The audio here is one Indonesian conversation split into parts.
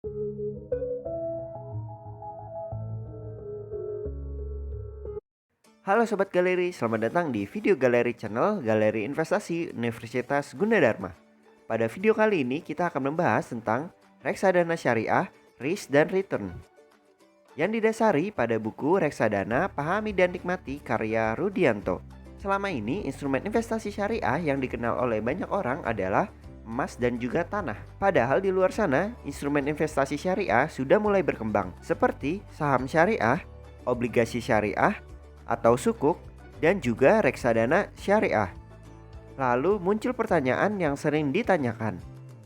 Halo Sobat Galeri, selamat datang di video Galeri Channel Galeri Investasi Universitas Gunadarma. Pada video kali ini kita akan membahas tentang reksadana syariah, risk dan return yang didasari pada buku Reksadana Pahami dan Nikmati karya Rudianto. Selama ini instrumen investasi syariah yang dikenal oleh banyak orang adalah emas dan juga tanah. Padahal di luar sana, instrumen investasi syariah sudah mulai berkembang seperti saham syariah, obligasi syariah, atau sukuk, dan juga reksadana syariah. Lalu muncul pertanyaan yang sering ditanyakan,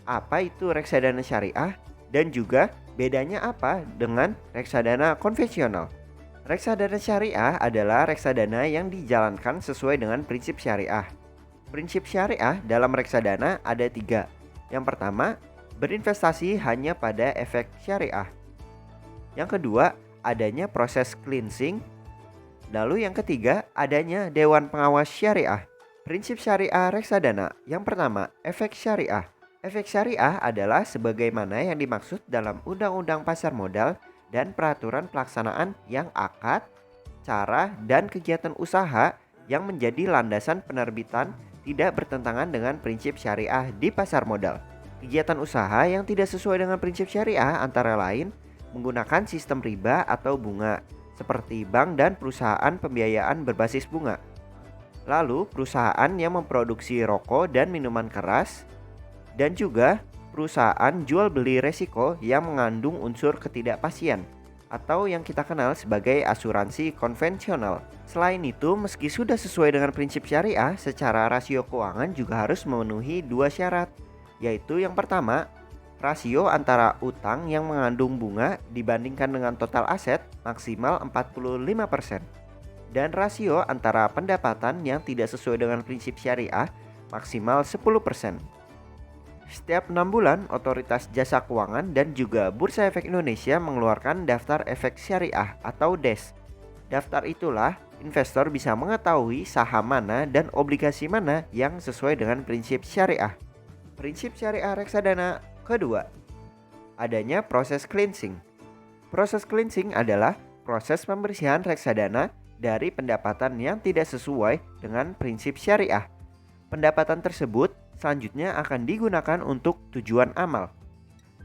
apa itu reksadana syariah dan juga bedanya apa dengan reksadana konvensional? Reksadana syariah adalah reksadana yang dijalankan sesuai dengan prinsip syariah. Prinsip syariah dalam reksadana ada 3. Yang pertama, berinvestasi hanya pada efek syariah. Yang kedua, adanya proses cleansing. Lalu yang ketiga, adanya Dewan Pengawas Syariah. Prinsip syariah reksadana. Yang pertama, efek syariah. Efek syariah adalah sebagaimana yang dimaksud dalam Undang-Undang Pasar Modal dan peraturan pelaksanaan yang akad, cara, dan kegiatan usaha yang menjadi landasan penerbitan tidak bertentangan dengan prinsip syariah di pasar modal. Kegiatan usaha yang tidak sesuai dengan prinsip syariah antara lain menggunakan sistem riba atau bunga, seperti bank dan perusahaan pembiayaan berbasis bunga. Lalu perusahaan yang memproduksi rokok dan minuman keras, dan juga perusahaan jual beli resiko yang mengandung unsur ketidakpastian atau yang kita kenal sebagai asuransi konvensional. Selain itu, meski sudah sesuai dengan prinsip syariah, secara rasio keuangan juga harus memenuhi 2 syarat, yaitu yang pertama, rasio antara utang yang mengandung bunga dibandingkan dengan total aset maksimal 45%. Dan rasio antara pendapatan yang tidak sesuai dengan prinsip syariah maksimal 10%. Setiap 6 bulan, Otoritas Jasa Keuangan dan juga Bursa Efek Indonesia mengeluarkan daftar efek syariah atau DES. Daftar itulah investor bisa mengetahui saham mana dan obligasi mana yang sesuai dengan prinsip syariah. Prinsip syariah reksadana kedua, adanya proses cleansing. Proses cleansing adalah proses pembersihan reksadana dari pendapatan yang tidak sesuai dengan prinsip syariah. Pendapatan tersebut selanjutnya akan digunakan untuk tujuan amal.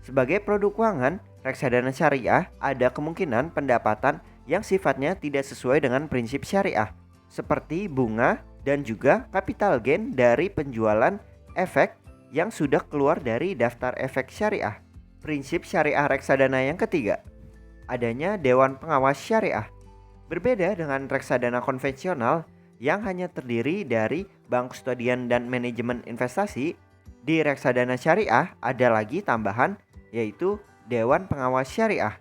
Sebagai produk keuangan, reksadana syariah ada kemungkinan pendapatan yang sifatnya tidak sesuai dengan prinsip syariah, seperti bunga dan juga capital gain dari penjualan efek yang sudah keluar dari daftar efek syariah. Prinsip syariah reksadana yang ketiga, adanya Dewan Pengawas Syariah. Berbeda dengan reksadana konvensional yang hanya terdiri dari bank kustodian dan manajemen investasi, di reksadana syariah ada lagi tambahan, yaitu Dewan Pengawas Syariah.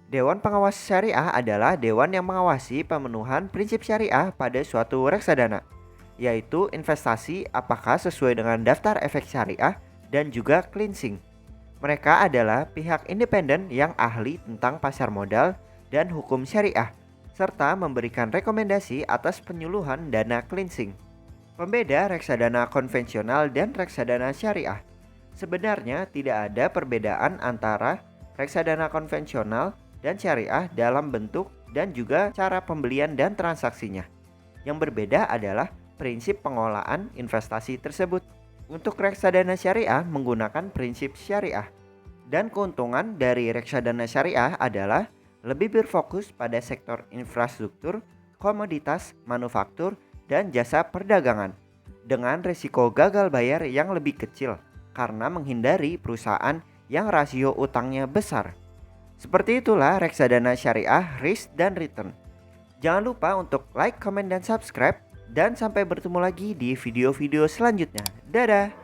Dewan Pengawas Syariah adalah dewan yang mengawasi pemenuhan prinsip syariah pada suatu reksadana, yaitu investasi apakah sesuai dengan daftar efek syariah dan juga cleansing. Mereka adalah pihak independen yang ahli tentang pasar modal dan hukum syariah, serta memberikan rekomendasi atas penyuluhan dana cleansing. Pembeda reksadana konvensional dan reksadana syariah. Sebenarnya tidak ada perbedaan antara reksadana konvensional dan syariah dalam bentuk dan juga cara pembelian dan transaksinya. Yang berbeda adalah prinsip pengelolaan investasi tersebut. Untuk reksadana syariah menggunakan prinsip syariah. Dan keuntungan dari reksadana syariah adalah lebih berfokus pada sektor infrastruktur, komoditas, manufaktur, dan jasa perdagangan. Dengan risiko gagal bayar yang lebih kecil karena menghindari perusahaan yang rasio utangnya besar. Seperti itulah reksadana syariah, risk dan return. Jangan lupa untuk like, comment, dan subscribe. Dan sampai bertemu lagi di video-video selanjutnya. Dadah!